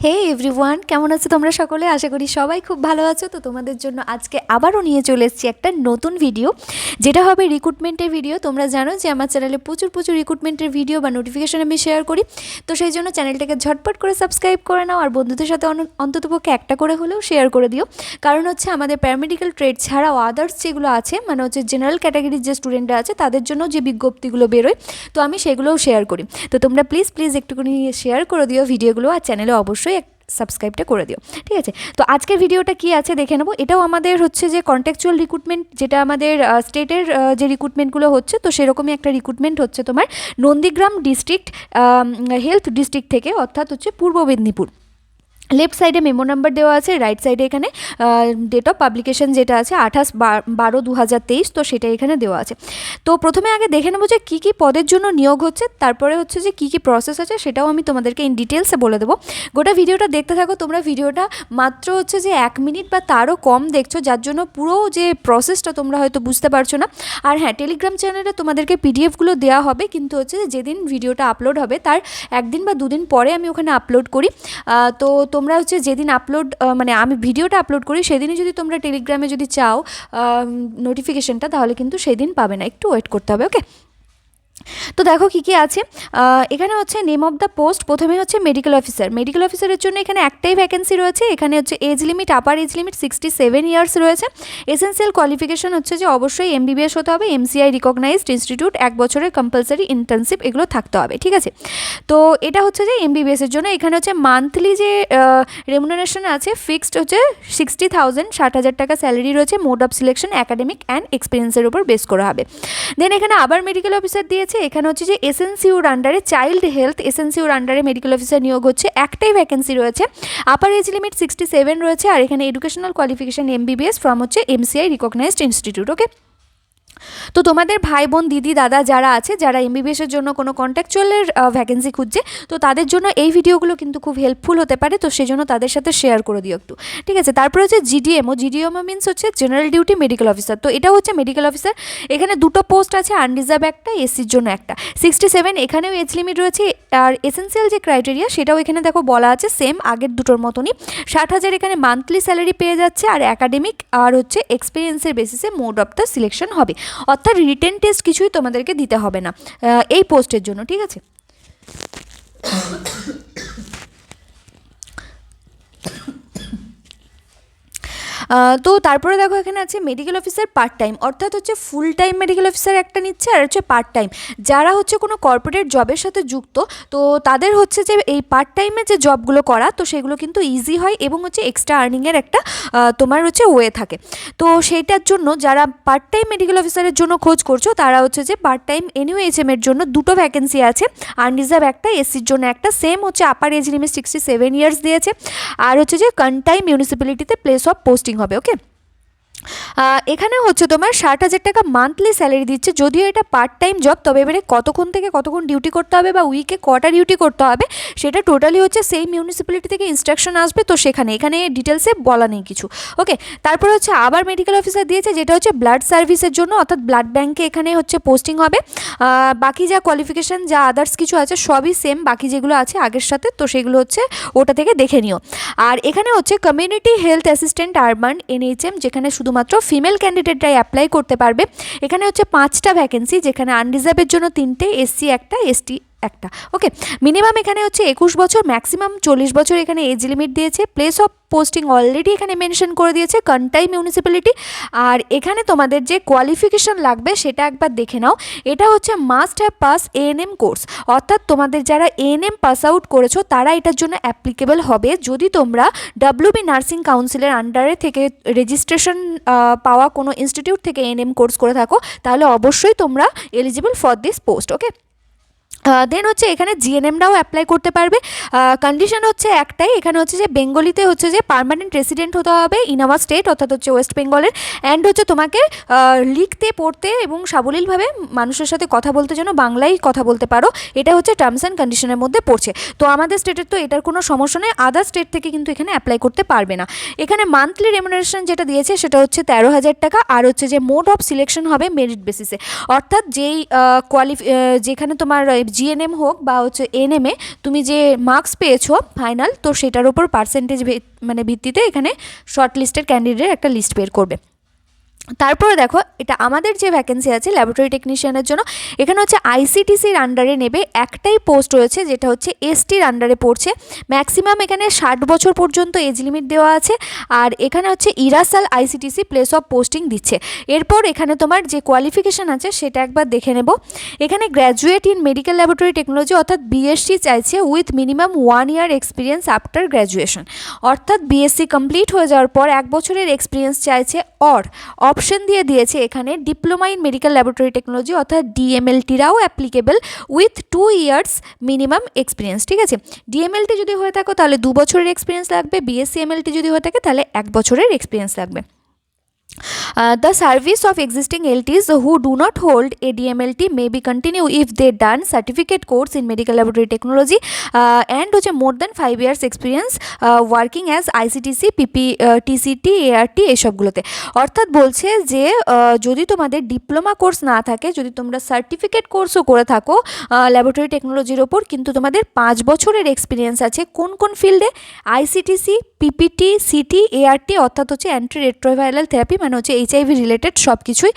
হে everyone, কেমন আছো তোমরা সকলে? আশা করি সবাই খুব ভালো আছো। তো তোমাদের জন্য আজকে আবারও নিয়ে চলে এসেছি একটা নতুন ভিডিও, যেটা হবে রিক্রুটমেন্টের ভিডিও। তোমরা জানো যে আমার চ্যানেলে প্রচুর রিক্রুটমেন্টের ভিডিও বা নোটিফিকেশন আমি শেয়ার করি। তো সেই জন্য চ্যানেলটাকে ঝটপট করে সাবস্ক্রাইব করে নাও, আর বন্ধুদের সাথে অন্ততপক্ষে একটা করে হলেও শেয়ার করে দিও। কারণ হচ্ছে আমাদের প্যারামেডিক্যাল ট্রেড ছাড়াও আদার্স যেগুলো আছে, মানে হচ্ছে জেনারেল ক্যাটাগরির যে স্টুডেন্টরা আছে তাদের জন্য যে বিজ্ঞপ্তিগুলো বেরোয়, তো আমি সেগুলোও শেয়ার করি। তো তোমরা প্লিজ একটুখানি শেয়ার করে দিও ভিডিওগুলো, আর চ্যানেলে অবশ্যই সাবস্ক্রাইবটা করে দিও, ঠিক আছে? তো আজকের ভিডিওটা কি আছে দেখে নেবো। এটাও আমাদের হচ্ছে যে কন্ট্যাকচুয়াল রিক্রুটমেন্ট, যেটা আমাদের স্টেটের যে রিক্রুটমেন্টগুলো হচ্ছে, তো সেরকমই একটা রিক্রুটমেন্ট হচ্ছে তোমার নন্দীগ্রাম ডিস্ট্রিক্ট হেলথ ডিস্ট্রিক্ট থেকে, অর্থাৎ হচ্ছে পূর্ব মেদিনীপুর। লেফট সাইডে মেমো নাম্বার দেওয়া আছে, রাইট সাইডে এখানে ডেট অফ পাবলিকেশন যেটা আছে 28/12/2023, তো সেটা এখানে দেওয়া আছে। তো প্রথমে আগে দেখে নেবো যে কী কী পদের জন্য নিয়োগ হচ্ছে, তারপরে হচ্ছে যে কী কী প্রসেস আছে সেটাও আমি তোমাদেরকে ইন ডিটেলসে বলে দেবো। গোটা ভিডিওটা দেখতে থাকো তোমরা। ভিডিওটা মাত্র হচ্ছে যে 1 মিনিট বা তারও কম দেখছো, যার জন্য পুরো যে প্রসেসটা তোমরা হয়তো বুঝতে পারছো না। আর হ্যাঁ, টেলিগ্রাম চ্যানেলে তোমাদেরকে পিডিএফগুলো দেওয়া হবে, কিন্তু হচ্ছে যেদিন ভিডিওটা আপলোড হবে তার 1 দিন বা 2 দিন পরে আমি ওখানে আপলোড করি। তো তোমরা হচ্ছে যেদিন আপলোড মানে আমি ভিডিওটা আপলোড করি সেদিনই যদি তোমরা টেলিগ্রামে যদি চাও নোটিফিকেশনটা, তাহলে কিন্তু সেদিন পাবে না, একটু ওয়েট করতে হবে। ওকে, তো দেখো কী কী আছে এখানে। হচ্ছে নেম অফ দ্য পোস্ট, প্রথমে হচ্ছে মেডিকেল অফিসার। মেডিকেল অফিসারের জন্য এখানে একটাই ভ্যাকেন্সি রয়েছে। এখানে হচ্ছে age limit, upper age limit 67 years রয়েছে। এসেন্সিয়াল কোয়ালিফিকেশন হচ্ছে যে অবশ্যই MBBS হতে হবে, MCI রিকগনাইজড ইনস্টিটিউট, 1 বছরের কম্পালসারি ইন্টার্নশিপ এগুলো থাকতে হবে, ঠিক আছে? তো এটা হচ্ছে যে MBBS এর জন্য। এখানে হচ্ছে মান্থলি যে রেমুনারেশন আছে ফিক্সড হচ্ছে 60,000, 60,000 টাকা স্যালারি রয়েছে। Mode of selection academic and এক্সপিরিয়েন্সের উপর বেস করা হবে। দেন এখানে আবার মেডিকেল অফিসার দিয়েছে। এখানে হচ্ছে যে SNCUর আন্ডারে চাইল্ড হেলথ, SNCUর আন্ডারে মেডিকেল অফিসার নিয়োগ হচ্ছে, একটাই ভ্যাকেন্সি রয়েছে। আপার এজ লিমিট 67 রয়েছে, আর এখানে এডুকেশনাল কোয়ালিফিকেশন MBBS ফ্রম হচ্ছে MCI রিকগনাইজড ইনস্টিটিউট। ওকে, তো তোমাদের ভাই বোন দিদি দাদা যারা আছে, যারা MBBS এর জন্য কোনো কন্ট্যাকচুয়ালের ভ্যাকেন্সি খুঁজছে, তো তাদের জন্য এই ভিডিওগুলো কিন্তু খুব হেল্পফুল হতে পারে। তো সেজন্য তাদের সাথে শেয়ার করে দিও একটু, ঠিক আছে? তারপরে হচ্ছে GDMO মিনস হচ্ছে জেনারেল ডিউটি মেডিকেল অফিসার। তো এটা হচ্ছে মেডিকেল অফিসার। এখানে 2টো পোস্ট আছে, আনরিজার্ভ একটা, SCর জন্য একটা। 67 এখানেও এজ লিমিট রয়েছে, আর এসেন্সিয়াল যে ক্রাইটেরিয়া সেটাও এখানে দেখো বলা আছে, সেম আগের দুটোর মতনই। 60,000 এখানে মান্থলি স্যালারি পেয়ে যাচ্ছে, আর একাডেমিক আর হচ্ছে এক্সপিরিয়েন্সের বেসিসে মোড অফ দ্য সিলেকশন হবে, অর্থাৎ রিটেন টেস্ট কিছুই তোমাদেরকে দিতে হবে না এই পোস্টের জন্য, ঠিক আছে? তো তারপরে দেখো এখানে আছে মেডিকেল অফিসার পার্ট টাইম, অর্থাৎ হচ্ছে ফুল টাইম মেডিকেল অফিসার একটা নিচ্ছে, আর হচ্ছে পার্ট টাইম। যারা হচ্ছে কোনো কর্পোরেট জবের সাথে যুক্ত, তো তাদের হচ্ছে যে এই পার্ট টাইমে যে জবগুলো করা, তো সেগুলো কিন্তু ইজি হয়, এবং হচ্ছে এক্সট্রা আর্নিংয়ের একটা তোমার হচ্ছে ওয়ে থাকে। তো সেইটার জন্য যারা পার্ট টাইম মেডিকেল অফিসারের জন্য খোঁজ করছো, তারা হচ্ছে যে পার্ট টাইম NUHM এর জন্য 2টো ভ্যাকেন্সি আছে, আনরিজার্ভ একটা, SCর জন্য একটা। সেম হচ্ছে আপার এজ লিমিট 67 ইয়ার্স দিয়েছে, আর হচ্ছে যে কানটাই মিউনিসিপ্যালিটিতে প্লেস অফ পোস্টিং হবে। ওকে, এখানে হচ্ছে তোমার 60,000 টাকা মান্থলি স্যালারি দিচ্ছে। যদিও এটা পার্ট টাইম জব, তবে এবারে কতক্ষণ থেকে কতক্ষণ ডিউটি করতে হবে বা উইকে কটা ডিউটি করতে হবে, সেটা টোটালি হচ্ছে সেই মিউনিসিপ্যালিটি থেকে ইনস্ট্রাকশন আসবে, তো এখানে ডিটেলসে বলা নেই কিছু। ওকে, তারপরে হচ্ছে আবার মেডিকেল অফিসার দিয়েছে, যেটা হচ্ছে ব্লাড সার্ভিসের জন্য, অর্থাৎ ব্লাড ব্যাঙ্কে এখানে হচ্ছে পোস্টিং হবে। বাকি যা কোয়ালিফিকেশান যা আদার্স কিছু আছে সবই সেম, বাকি যেগুলো আছে আগের সাথে, তো সেগুলো হচ্ছে ওটা থেকে দেখে নিও। আর এখানে হচ্ছে community health assistant urban NHM, যেখানে শুধুমাত্র ফিমেল ক্যান্ডিডেটরাই অ্যাপ্লাই করতে পারবে। এখানে হচ্ছে 5টা ভ্যাকেন্সি, যেখানে আনরিজার্ভের জন্য 3টে, SC একটা, ST একটা। ওকে, মিনিমাম এখানে হচ্ছে 21 বছর, ম্যাক্সিমাম 40 বছর এখানে এজ লিমিট দিয়েছে। প্লেস অফ পোস্টিং অলরেডি এখানে মেনশন করে দিয়েছে, কানটাই মিউনিসিপ্যালিটি। আর এখানে তোমাদের যে কোয়ালিফিকেশন লাগবে সেটা একবার দেখে নাও। এটা হচ্ছে must have pass ANM course, অর্থাৎ তোমাদের যারা ANM পাস আউট করেছো তারা এটার জন্য অ্যাপ্লিকেবল হবে। যদি তোমরা WB নার্সিং কাউন্সিলের আন্ডারে থেকে রেজিস্ট্রেশন পাওয়া কোনো ইনস্টিটিউট থেকে ANM কোর্স করে থাকো, তাহলে অবশ্যই তোমরা এলিজিবল ফর দিস পোস্ট। ওকে, দেন হচ্ছে এখানে GNMরাও অ্যাপ্লাই করতে পারবে। কন্ডিশন হচ্ছে একটাই, এখানে হচ্ছে যে বেঙ্গলিতে হচ্ছে যে পার্মানেন্ট রেসিডেন্ট হতে হবে ইন আওয়ার স্টেট, অর্থাৎ হচ্ছে ওয়েস্ট বেঙ্গলের। অ্যান্ড হচ্ছে তোমাকে লিখতে পড়তে এবং সাবলীলভাবে মানুষের সাথে কথা বলতে যেন বাংলায় কথা বলতে পারো, এটা হচ্ছে টার্মস অ্যান্ড কন্ডিশনের মধ্যে পড়ছে। তো আমাদের স্টেটের তো এটার কোনো সমস্যা নেই, আদার স্টেট থেকে কিন্তু এখানে অ্যাপ্লাই করতে পারবে না। এখানে মান্থলি রেমুনারেশন যেটা দিয়েছে সেটা হচ্ছে 13,000 টাকা, আর হচ্ছে যে মোড অফ সিলেকশন হবে মেরিট বেসিসে, অর্থাৎ যেই যেখানে তোমার জিএনএম হোক বা হচ্ছে এনএমে তুমি যে মার্কস পেয়েছো ফাইনাল, তো সেটার উপর পার্সেন্টেজ মানে ভিত্তিতে এখানে শর্ট লিস্টের ক্যান্ডিডেট একটা লিস্ট বের করবে। তারপরে দেখো, এটা আমাদের যে ভ্যাকেন্সি আছে ল্যাবরেটরি টেকনিশিয়ানের জন্য, এখানে হচ্ছে আইসিটিসির আন্ডারে নেবে, একটাই পোস্ট রয়েছে যেটা হচ্ছে এসটির আন্ডারে পড়ছে। ম্যাক্সিমাম এখানে 60 বছর পর্যন্ত এজ লিমিট দেওয়া আছে। আর এখানে হচ্ছে ইরাসাল আইসিটিসি প্লেস অফ পোস্টিং দিচ্ছে। এরপর এখানে তোমার যে কোয়ালিফিকেশান আছে সেটা একবার দেখে নেব। এখানে graduate in medical laboratory technology অর্থাৎ বিএসসি চাইছে with minimum 1 year experience after graduation, অর্থাৎ বিএসসি কমপ্লিট হয়ে যাওয়ার পর 1 বছরের এক্সপিরিয়েন্স চাইছে। অপশন দিয়ে দিয়েছে এখানে diploma in medical laboratory technology অর্থাৎ ডিএমএলটিরাও applicable with 2 years minimum experience. ঠিক আছে, ডিএমএলটি যদি হয়ে থাকো তাহলে 2 বছরের এক্সপিরিয়েন্স লাগবে, বিএসসি এমএলটি যদি হয়ে থাকে তাহলে 1 বছরের এক্সপিরিয়েন্স লাগবে। The service of existing LTs who do not hold a DMLT may be continue if they done certificate course in medical laboratory technology and হচ্ছে more than 5 years experience working as ICTC, PP, TCT, ART এসবগুলোতে। অর্থাৎ বলছে যে যদি তোমাদের diploma course না থাকে, যদি তোমরা সার্টিফিকেট কোর্সও করে থাকো ল্যাবরেটরি টেকনোলজির ওপর, কিন্তু তোমাদের 5 বছরের এক্সপিরিয়েন্স আছে কোন কোন ফিল্ডে, আইসিটিসি, পিপিটি, সিটি, এআরটি অর্থাৎ হচ্ছে অ্যান্টি রেট্রোভাইরাল থেরাপি মানে হচ্ছে এইচআইভি রিলেটেড সব কিছুই,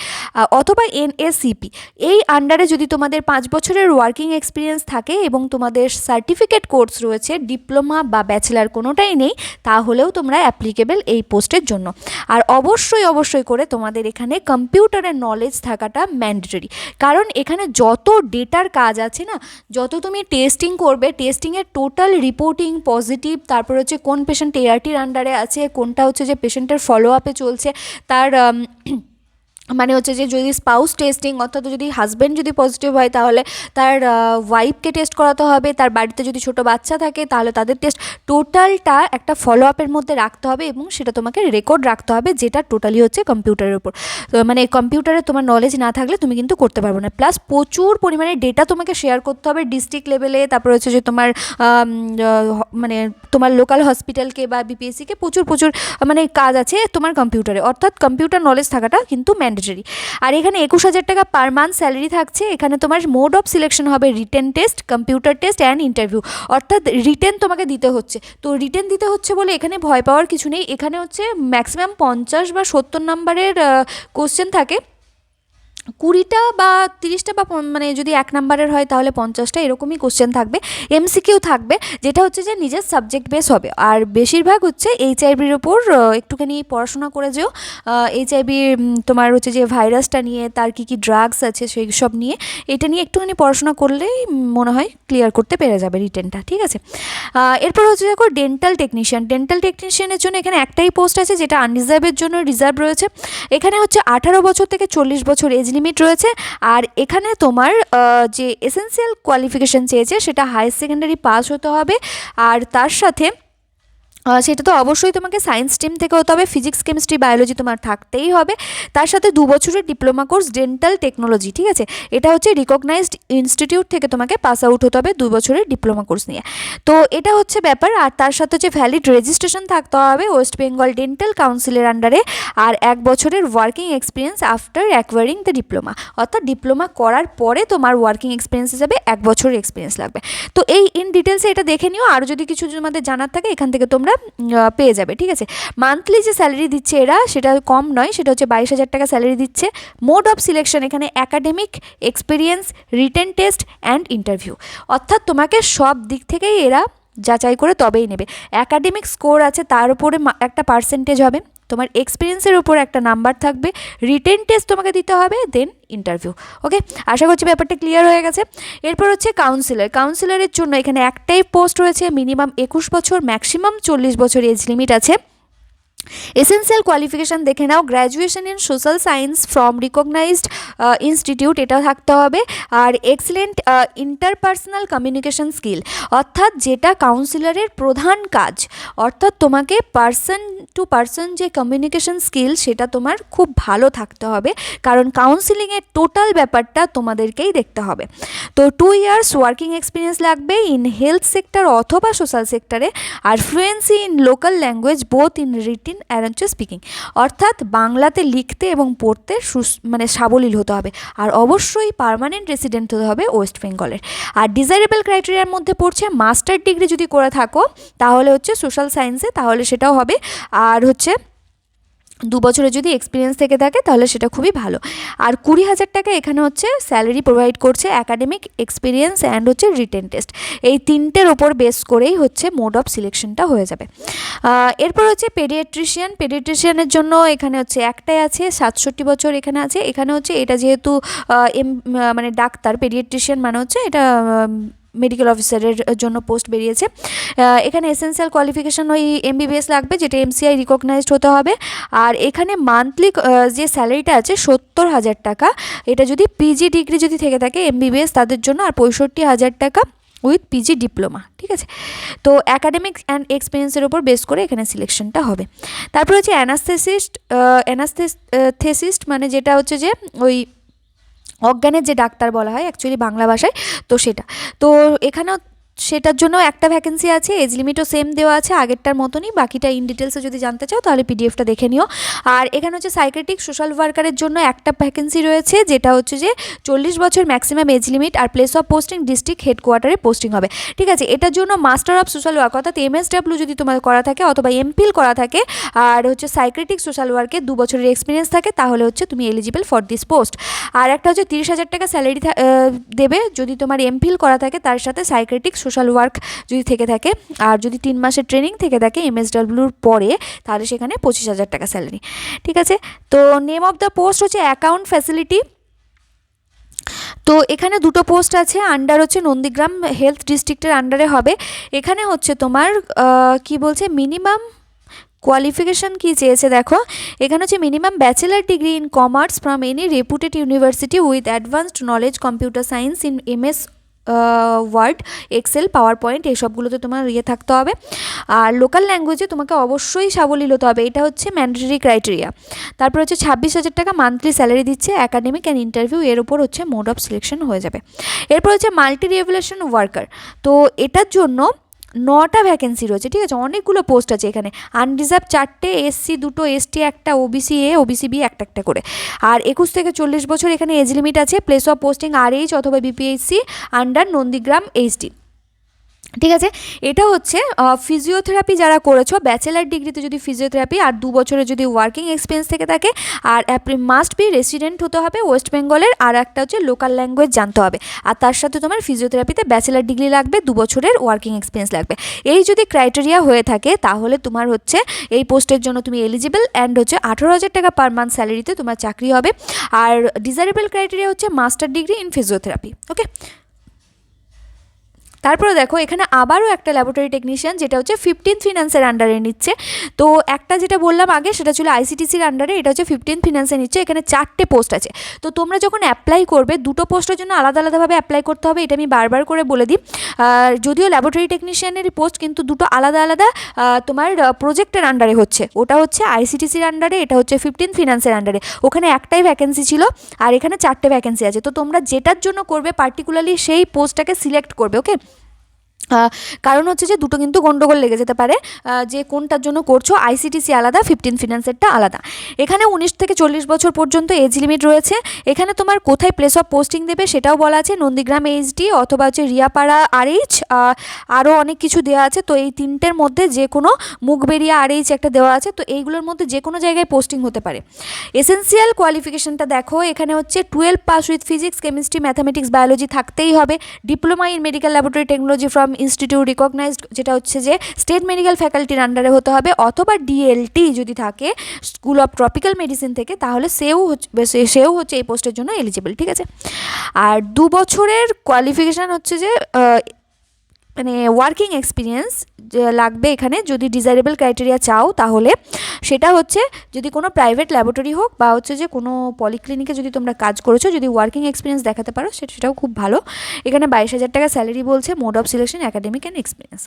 অথবা এনএসিপি, এই আন্ডারে যদি তোমাদের 5 বছরের ওয়ার্কিং এক্সপিরিয়েন্স থাকে এবং তোমাদের সার্টিফিকেট কোর্স রয়েছে, ডিপ্লোমা বা ব্যাচেলার কোনোটাই নেই, তাহলেও তোমরা অ্যাপ্লিকেবল এই পোস্টের জন্য। আর অবশ্যই করে তোমাদের এখানে কম্পিউটারের নলেজ থাকাটা ম্যান্ডেটরি, কারণ এখানে যত ডেটার কাজ আছে না, যত তুমি টেস্টিং করবে, টেস্টিংয়ের টোটাল রিপোর্টিং পজিটিভ, তারপর হচ্ছে কোন পেশেন্ট এআরটির আন্ডারে আছে, কোনটা হচ্ছে যে পেশেন্টের ফলো আপে চলছে, তার মানে হচ্ছে যে যদি স্পাউস টেস্টিং অর্থাৎ যদি হাজব্যান্ড যদি পজিটিভ হয় তাহলে তার ওয়াইফকে টেস্ট করাতে হবে, তার বাড়িতে যদি ছোটো বাচ্চা থাকে তাহলে তাদের টেস্ট, টোটালটা একটা ফলো আপের মধ্যে রাখতে হবে এবং সেটা তোমাকে রেকর্ড রাখতে হবে, যেটা টোটালি হচ্ছে কম্পিউটারের উপর। মানে কম্পিউটারে তোমার নলেজ না থাকলে তুমি কিন্তু করতে পারবে না। প্লাস প্রচুর পরিমাণে ডেটা তোমাকে শেয়ার করতে হবে ডিস্ট্রিক্ট লেভেলে, তারপরে হচ্ছে যে তোমার মানে তোমার লোকাল হসপিটালকে বা বিপিএসসিকে প্রচুর মানে কাজ আছে তোমার কম্পিউটারে, অর্থাৎ কম্পিউটার নলেজ থাকাটা কিন্তু ম্যান্ডেটরি। আর এখানে 21,000 টাকা পার মান্থ স্যালারি থাকছে। এখানে তোমার মোড অফ সিলেকশন হবে written test, computer test and interview, অর্থাৎ রিটেন তোমাকে দিতে হচ্ছে। তো রিটেন দিতে হচ্ছে বলে এখানে ভয় পাওয়ার কিছু নেই। এখানে হচ্ছে ম্যাক্সিমাম 50 বা 70 নাম্বারের কোশ্চেন থাকে, 20টা বা 30টা বা মানে যদি 1 নাম্বারের হয় তাহলে 50টা এরকমই কোশ্চেন থাকবে, এমসিকিউ থাকবে, যেটা হচ্ছে যে নিজের সাবজেক্ট বেস হবে। আর বেশিরভাগ হচ্ছে এইচআইভির ওপর একটুখানি পড়াশোনা করে যেও, এইচআইভি তোমার হচ্ছে যে ভাইরাসটা নিয়ে, তার কী ড্রাগস আছে সেই সব নিয়ে, এটা নিয়ে একটুখানি পড়াশোনা করলেই মনে হয় ক্লিয়ার করতে পেরে যাবে রিটেনটা। ঠিক আছে, এরপর হচ্ছে দেখো ডেন্টাল টেকনিশিয়ানের জন্য এখানে একটাই পোস্ট আছে যেটা আনরিজার্ভের জন্য রিজার্ভ রয়েছে। এখানে হচ্ছে 18 বছর থেকে 40 বছর এজ লিমিট রয়েছে। আর এখানে তোমার যে এসেন্সিয়াল কোয়ালিফিকেশান চেয়েছে সেটা হায়ার সেকেন্ডারি পাস হতে হবে, আর তার সাথে সেটা তো অবশ্যই তোমাকে সায়েন্স স্ট্রিম থেকে হতে হবে, ফিজিক্স, কেমিস্ট্রি, বায়োলজি তোমার থাকতেই হবে। তার সাথে 2 বছরের ডিপ্লোমা কোর্স ডেন্টাল টেকনোলজি, ঠিক আছে, এটা হচ্ছে রিকগনাইজড ইনস্টিটিউট থেকে তোমাকে পাস আউট হতে হবে 2 বছরের ডিপ্লোমা কোর্স নিয়ে। তো এটা হচ্ছে ব্যাপার। আর তার সাথে হচ্ছে ভ্যালিড রেজিস্ট্রেশন থাকতে হবে ওয়েস্ট বেঙ্গল ডেন্টাল কাউন্সিলের আন্ডারে, আর 1 বছরের working experience after acquiring the diploma, অর্থাৎ ডিপ্লোমা করার পরে তোমার ওয়ার্কিং এক্সপিরিয়েন্স হিসাবে 1 বছরের এক্সপিরিয়েন্স লাগবে। তো এই ইন ডিটেলসে এটা দেখে নিও, আর যদি কিছু তোমাদের জানার থাকে এখান থেকে তোমরা পেয়ে যাবে। ঠিক আছে, মান্থলি যে স্যালারি দিচ্ছে এরা সেটা কম নয়, সেটা হচ্ছে 22,000 টাকা স্যালারি দিচ্ছে। মোড অফ সিলেকশন এখানে academic, experience, written test and interview, অর্থাৎ তোমাকে সব দিক থেকেই এরা যাচাই করে তবেই নেবে। একাডেমিক স্কোর আছে তার উপরে একটা পার্সেন্টেজ হবে, তোমার এক্সপিরিয়েন্সের উপর একটা নাম্বার থাকবে, রিটেন টেস্ট তোমাকে দিতে হবে, দেন ইন্টারভিউ। ওকে, আশা করছি ব্যাপারটা ক্লিয়ার হয়ে গেছে। এরপর হচ্ছে কাউন্সিলরের জন্য এখানে একটাই পোস্ট রয়েছে, মিনিমাম 21 বছর, ম্যাক্সিমাম 40 বছর এজ লিমিট আছে। এসেন্সিয়াল কোয়ালিফিকেশান দেখে নাও, graduation in social science from recognised institute এটা থাকতে হবে, আর এক্সেলেন্ট ইন্টারপার্সোনাল কমিউনিকেশন স্কিল, অর্থাৎ যেটা কাউন্সিলরের প্রধান কাজ, অর্থাৎ তোমাকে পার্সন টু পার্সন যে কমিউনিকেশন স্কিল সেটা তোমার খুব ভালো থাকতে হবে, কারণ কাউন্সিলিংয়ের টোটাল ব্যাপারটা তোমাদেরকেই দেখতে হবে। তো 2 ইয়ার্স ওয়ার্কিং এক্সপিরিয়েন্স লাগবে ইন হেলথ সেক্টর অথবা সোশ্যাল সেক্টরে, আর fluency in local language both in written আর হচ্ছে স্পিকিং, অর্থাৎ বাংলাতে লিখতে এবং পড়তে মানে সাবলীল হতে হবে। আর অবশ্যই পার্মানেন্ট রেসিডেন্ট হতে হবে ওয়েস্ট বেঙ্গলের। আর ডিজাইরেবল ক্রাইটেরিয়ার মধ্যে পড়ছে মাস্টার ডিগ্রি যদি করে থাকো তাহলে হচ্ছে সোশ্যাল সায়েন্সে, তাহলে সেটাও হবে। আর হচ্ছে 2 বছরের যদি এক্সপিরিয়েন্স থেকে থাকে তাহলে সেটা খুবই ভালো। আর 20,000 টাকা এখানে হচ্ছে স্যালারি প্রোভাইড করছে, একাডেমিক এক্সপিরিয়েন্স অ্যান্ড হচ্ছে রিটেন টেস্ট, এই তিনটের ওপর বেস করেই হচ্ছে মোড অফ সিলেকশনটা হয়ে যাবে। এরপর হচ্ছে পেডিয়াট্রিশিয়ানের জন্য এখানে হচ্ছে একটাই আছে, 67 বছর এখানে আছে। এখানে হচ্ছে এটা যেহেতু মানে ডাক্তার, পেডিয়াট্রিশিয়ান মানে হচ্ছে এটা মেডিকেল অফিসারের জন্য পোস্ট বেরিয়েছে। এখানে এসেন্সিয়াল কোয়ালিফিকেশান ওই MBBS লাগবে, যেটা MCI রিকগনাইজড হতে হবে। আর এখানে মান্থলি যে স্যালারিটা আছে 70,000 টাকা, এটা যদি পিজি ডিগ্রি যদি থেকে থাকে MBBS তাদের জন্য, আর 65,000 টাকা উইথ পিজি ডিপ্লোমা, ঠিক আছে। তো অ্যাকাডেমিক অ্যান্ড এক্সপিরিয়েন্সের ওপর বেস করে এখানে সিলেকশনটা হবে। তারপর হচ্ছে অ্যানাস্থেসিস্ট মানে যেটা হচ্ছে যে ওই অজ্ঞানের যে ডাক্তার বলা হয় অ্যাকচুয়ালি বাংলা ভাষায়, তো সেটা, তো এখানেও সেটার জন্য একটা ভ্যাকেন্সি আছে, এজ লিমিটও সেম দেওয়া আছে আগেরটার মতনই। বাকিটা ইন ডিটেলসে যদি জানতে চাও তাহলে পিডিএফটা দেখে নিও। আর এখানে হচ্ছে সাইকেট্রিক সোশ্যাল ওয়ার্কারের জন্য একটা ভ্যাকেন্সি রয়েছে, যেটা হচ্ছে যে 40 বছর ম্যাক্সিমাম এজ লিমিট, আর প্লেস অফ পোস্টিং ডিস্ট্রিক্ট হেডকোয়ার্টারে পোস্টিং হবে, ঠিক আছে। এটার জন্য মাস্টার অফ সোশ্যাল ওয়ার্ক অর্থাৎ MSW যদি তোমার করা থাকে অথবা MPhil করা থাকে, আর হচ্ছে সাইকেট্রিক সোশ্যাল ওয়ার্কে 2 বছরের এক্সপিরিয়েন্স থাকে, তাহলে হচ্ছে তুমি এলিজিবল ফর দিস পোস্ট। আর একটা হচ্ছে 30,000 টাকা স্যালারি দেবে যদি তোমার MPhil করা থাকে, তার সাথে সাইকেট্রিক সোশ্যাল ওয়ার্ক যদি থেকে থাকে, আর যদি 3 মাসের ট্রেনিং থেকে থাকে MSWর পরে, তাহলে সেখানে 25,000 টাকা স্যালারি, ঠিক আছে। তো নেম অফ দ্য পোস্ট হচ্ছে অ্যাকাউন্ট ফ্যাসিলিটি। তো এখানে দুটো পোস্ট আছে, আন্ডার হচ্ছে নন্দীগ্রাম হেলথ ডিস্ট্রিক্টের আন্ডারে হবে। এখানে হচ্ছে তোমার কি বলছে মিনিমাম কোয়ালিফিকেশান কী চেয়েছে দেখো, এখানে হচ্ছে minimum bachelor degree in commerce from any reputed university with advanced knowledge computer science in MS word, excel, power point, এইসবগুলোতে তোমার থাকতে হবে। আর লোকাল ল্যাঙ্গুয়েজে তোমাকে অবশ্যই সাবলীল হতে হবে, এটা হচ্ছে ম্যান্ডেটরি ক্রাইটেরিয়া। তারপর হচ্ছে 26,000 টাকা মান্থলি স্যালারি দিচ্ছে, একাডেমিক অ্যান্ড ইন্টারভিউ এর উপর হচ্ছে মোড অফ সিলেকশন হয়ে যাবে। এরপর হচ্ছে মাল্টি রেভুলেশন ওয়ার্কার, তো এটার জন্য 9টা ভ্যাকেন্সি রয়েছে, ঠিক আছে, অনেকগুলো পোস্ট আছে এখানে। আনরিজার্ভ 4টে, SC 2টো, ST 1টা, OBC A, OBC B একটা করে। আর 21 থেকে 40 বছর এখানে এজ লিমিট আছে, প্লেস অফ পোস্টিং RH অথবা BPHC আন্ডার নন্দীগ্রাম HD, ঠিক আছে। এটা হচ্ছে ফিজিওথেরাপি যারা করেছো ব্যাচেলার ডিগ্রিতে যদি ফিজিওথেরাপি, আর 2 বছরের যদি ওয়ার্কিং এক্সপিরিয়েন্স থেকে থাকে, আর মাস্ট বি রেসিডেন্ট হতে হবে ওয়েস্ট বেঙ্গলের, আর একটা হচ্ছে লোকাল ল্যাঙ্গুয়েজ জানতে হবে, আর তার সাথে তোমার ফিজিওথেরাপিতে ব্যাচেলার ডিগ্রি লাগবে, 2 বছরের ওয়ার্কিং এক্সপিরিয়েন্স লাগবে। এই যদি ক্রাইটেরিয়া হয়ে থাকে তাহলে তোমার হচ্ছে এই পোস্টের জন্য তুমি এলিজিবল, অ্যান্ড হচ্ছে 18,000 টাকা পার মান্থ স্যালারিতে তোমার চাকরি হবে। আর ডিজারেবল ক্রাইটেরিয়া হচ্ছে মাস্টার ডিগ্রি ইন ফিজিওথেরাপি, ওকে। তারপরে দেখো এখানে আবারও একটা ল্যাবরেটরি টেকনিশিয়ান, যেটা হচ্ছে 15th ফিনান্সের আন্ডারে নিচ্ছে। তো একটা যেটা বললাম আগে সেটা ছিল ICTCর আন্ডারে, এটা হচ্ছে 15th ফিনান্সে নিচ্ছে। এখানে 4টে পোস্ট আছে। তো তোমরা যখন অ্যাপ্লাই করবে দুটো পোস্টের জন্য আলাদা আলাদাভাবে অ্যাপ্লাই করতে হবে, এটা আমি বারবার করে বলে দিই। যদিও ল্যাবরেটরি টেকনিশিয়ানের পোস্ট, কিন্তু দুটো আলাদা আলাদা তোমার প্রজেক্টের আন্ডারে হচ্ছে, ওটা হচ্ছে ICTCর আন্ডারে, এটা হচ্ছে 15th ফিনান্সের আন্ডারে। ওখানে একটাই ভ্যাকেন্সি ছিল, আর এখানে 4টে ভ্যাকেন্সি আছে। তো তোমরা যেটার জন্য করবে পার্টিকুলারলি সেই পোস্টটাকে সিলেক্ট করবে, ওকে। কারণ হচ্ছে যে দুটো কিন্তু গন্ডগোল লেগে যেতে পারে, যে কোনটার জন্য করছো। ICTC আলাদা, 15th ফিনান্সেরটা আলাদা। এখানে 19 থেকে 40 বছর পর্যন্ত এজ লিমিট রয়েছে। এখানে তোমার কোথায় প্লেস অফ পোস্টিং দেবে সেটাও বলা আছে, নন্দীগ্রাম HD অথবা হচ্ছে রিয়াপাড়া RH, আরও অনেক কিছু দেওয়া আছে। তো এই তিনটের মধ্যে যে কোনো, মুখবেরিয়া RH একটা দেওয়া আছে, তো এইগুলোর মধ্যে যে কোনো জায়গায় পোস্টিং হতে পারে। এসেন্সিয়াল কোয়ালিফিকেশনটা দেখো, এখানে হচ্ছে 12 pass with physics, chemistry, mathematics, biology থাকতেই হবে। Diploma in medical laboratory technology from institute recognised, যেটা হচ্ছে যে স্টেট মেডিকেল ফ্যাকাল্টির আন্ডারে হতে হবে, অথবা DLT যদি থাকে স্কুল অফ ট্রপিক্যাল মেডিসিন থেকে, তাহলে সেও হচ্ছে এই পোস্টের জন্য এলিজিবল, ঠিক আছে। আর 2 বছরের কোয়ালিফিকেশান হচ্ছে যে মানে ওয়ার্কিং এক্সপিরিয়েন্স লাগবে এখানে, যদি ডিজাইরেবল ক্রাইটেরিয়া চাও তাহলে। সেটা হচ্ছে যদি কোনো প্রাইভেট ল্যাবরেটরি হোক বা হচ্ছে যে কোনো পলিক্লিনিকে যদি তোমরা কাজ করেছো, যদি ওয়ার্কিং এক্সপিরিয়েন্স দেখাতে পারো সেটাও খুব ভালো। এখানে 22,000 টাকা স্যালারি বলছে, mode of selection academic and experience.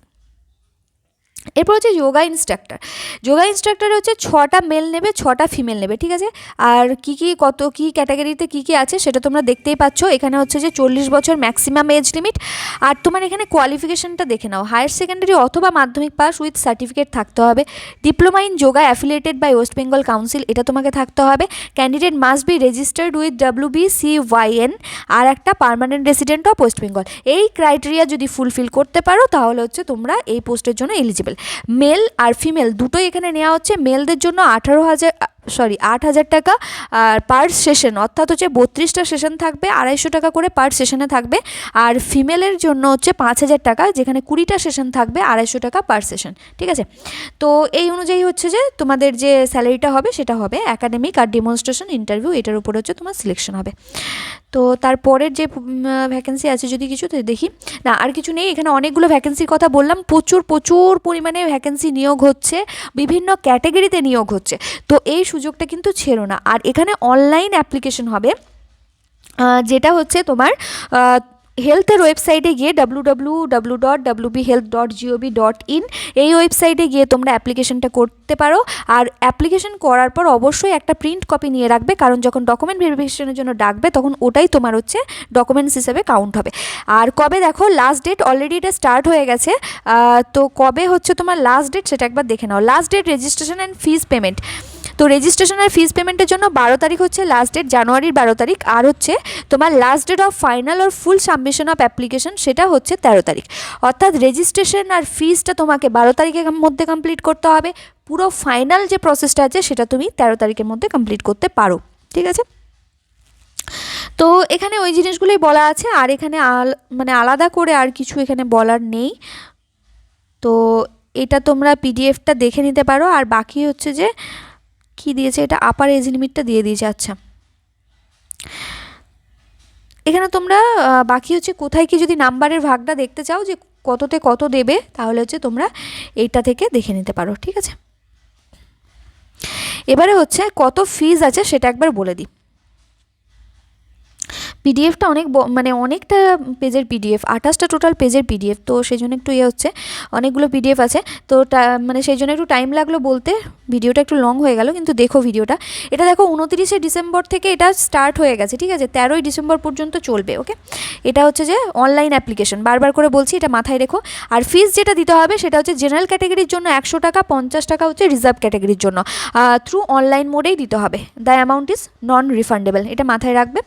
এরপর হচ্ছে যোগা ইনস্ট্রাক্টর। যোগা ইনস্ট্রাক্টরে হচ্ছে 6টা মেল নেবে, 6টা ফিমেল নেবে, ঠিক আছে। আর কত কী ক্যাটাগরিতে কী আছে সেটা তোমরা দেখতেই পাচ্ছ। এখানে হচ্ছে যে 40 বছর ম্যাক্সিমাম এজ লিমিট। আর তোমার এখানে কোয়ালিফিকেশনটা দেখে নাও, হায়ার সেকেন্ডারি অথবা মাধ্যমিক পাস উইথ সার্টিফিকেট থাকতে হবে। Diploma in yoga affiliated by West Bengal council, এটা তোমাকে থাকতে হবে। Candidate must be registered with WBCYN আর একটা permanent resident of West Bengal. এই ক্রাইটেরিয়া যদি ফুলফিল করতে পারো তাহলে হচ্ছে তোমরা এই পোস্টের জন্য এলিজিবল। মেল আর ফিমেল দুটোই এখানে নেওয়া হচ্ছে। মেলদের জন্য 8,000 টাকা আর পার সেশন, অর্থাৎ হচ্ছে 32টা সেশন থাকবে, 250 টাকা করে পার সেশনে থাকবে। আর ফিমেলের জন্য হচ্ছে 5,000 টাকা, যেখানে 20টা সেশন থাকবে, 250 টাকা পার সেশন, ঠিক আছে। তো এই অনুযায়ী হচ্ছে যে তোমাদের যে স্যালারিটা হবে সেটা হবে অ্যাকাডেমিক আর ডেমনস্ট্রেশন ইন্টারভিউ, এটার উপর হচ্ছে তোমার সিলেকশন হবে। তো তারপরের যে ভ্যাকেন্সি আছে যদি কিছু তো দেখি, না আর কিছু নেই। এখানে অনেকগুলো ভ্যাকেন্সির কথা বললাম, প্রচুর পরিমাণে ভ্যাকেন্সি নিয়োগ হচ্ছে, বিভিন্ন ক্যাটাগরিতে নিয়োগ হচ্ছে। তো এই সুযোগটা কিন্তু ছেড়ো না। আর এখানে অনলাইন অ্যাপ্লিকেশন হবে, যেটা হচ্ছে তোমার হেলথের ওয়েবসাইটে গিয়ে www.wbhealth.gov.in এই ওয়েবসাইটে গিয়ে তোমরা অ্যাপ্লিকেশনটা করতে পারো। আর অ্যাপ্লিকেশন করার পর অবশ্যই একটা প্রিন্ট কপি নিয়ে রাখবে, কারণ যখন ডকুমেন্ট ভেরিফিকেশনের জন্য ডাকবে তখন ওটাই তোমার হচ্ছে ডকুমেন্টস হিসেবে কাউন্ট হবে। আর কবে দেখো, লাস্ট ডেট অলরেডি এটা স্টার্ট হয়ে গেছে। তো কবে হচ্ছে তোমার লাস্ট ডেট সেটা একবার দেখে নাও। Last date registration and fees payment, তো রেজিস্ট্রেশন আর ফিস পেমেন্টের জন্য 12 তারিখ হচ্ছে লাস্ট ডেট, জানুয়ারির 12 তারিখ। আর হচ্ছে তোমার last date of final or full submission of application, সেটা হচ্ছে 13 তারিখ। অর্থাৎ রেজিস্ট্রেশন আর ফিসটা তোমাকে 12 তারিখের মধ্যে কমপ্লিট করতে হবে। পুরো ফাইনাল যে প্রসেসটা আছে সেটা তুমি 13 তারিখের মধ্যে কমপ্লিট করতে পারো, ঠিক আছে। তো এখানে ওই জিনিসগুলোই বলা আছে, আর এখানে মানে আলাদা করে আর কিছু এখানে বলার নেই। তো এটা তোমরা পিডিএফটা দেখে নিতে পারো। আর বাকি হচ্ছে যে কি দিয়েছে, এটা আপার এজ লিমিটটা দিয়ে দিয়েছে। আচ্ছা, এখানে তোমরা বাকি হচ্ছে কোথায় কি যদি নাম্বারের ভাগটা দেখতে চাও যে কততে কত দেবে, তাহলে হচ্ছে তোমরা এইটা থেকে দেখে নিতে পারো, ঠিক আছে। এবারে হচ্ছে কত ফিজ আছে সেটা একবার বলে দিই। পিডিএফটা মানে অনেকটা পেজের পিডিএফ, 28টা টোটাল পেজের পিডিএফ, তো সেই জন্য একটু হচ্ছে অনেকগুলো পিডিএফ আছে। তো মানে সেই জন্য একটু টাইম লাগলো বলতে, ভিডিওটা একটু লং হয়ে গেল। কিন্তু দেখো ভিডিওটা, এটা দেখো 29শে ডিসেম্বর থেকে এটা স্টার্ট হয়ে গেছে, ঠিক আছে, 13ই ডিসেম্বর পর্যন্ত চলবে, ওকে। এটা হচ্ছে যে অনলাইন অ্যাপ্লিকেশন, বারবার করে বলছি, এটা মাথায় রেখো। আর ফিস যেটা দিতে হবে সেটা হচ্ছে জেনারেল ক্যাটাগরির জন্য 100 টাকা, 50 টাকা হচ্ছে রিজার্ভ ক্যাটাগরির জন্য, থ্রু অনলাইন মোডেই দিতে হবে। The amount is non refundable, এটা মাথায় রাখবে।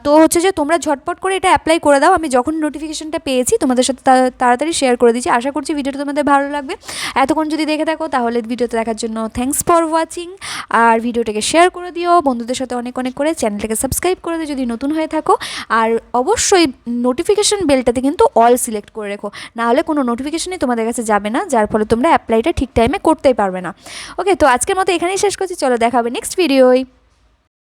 তো হচ্ছে যে তোমরা ঝটপট করে এটা অ্যাপ্লাই করে দাও। আমি যখন নোটিফিকেশনটা পেয়েছি তোমাদের সাথে তাড়াতাড়ি শেয়ার করে দিচ্ছি। আশা করছি ভিডিওটা তোমাদের ভালো লাগবে। এতক্ষণ যদি দেখে থাকো তাহলে ভিডিওটা দেখার জন্য থ্যাঙ্কস ফর ওয়াচিং। আর ভিডিওটাকে শেয়ার করে দিও বন্ধুদের সাথে অনেক করে, চ্যানেলটাকে সাবস্ক্রাইব করে দিও যদি নতুন হয়ে থাকো। আর অবশ্যই নোটিফিকেশন বেলটাতে কিন্তু অল সিলেক্ট করে রেখো, নাহলে কোনো নোটিফিকেশনই তোমাদের কাছে যাবে না, যার ফলে তোমরা অ্যাপ্লাইটা ঠিক টাইমে করতেই পারবে না। ওকে, তো আজকের মতো এখানেই শেষ করছি, চলো দেখা হবে নেক্সট ভিডিওয়।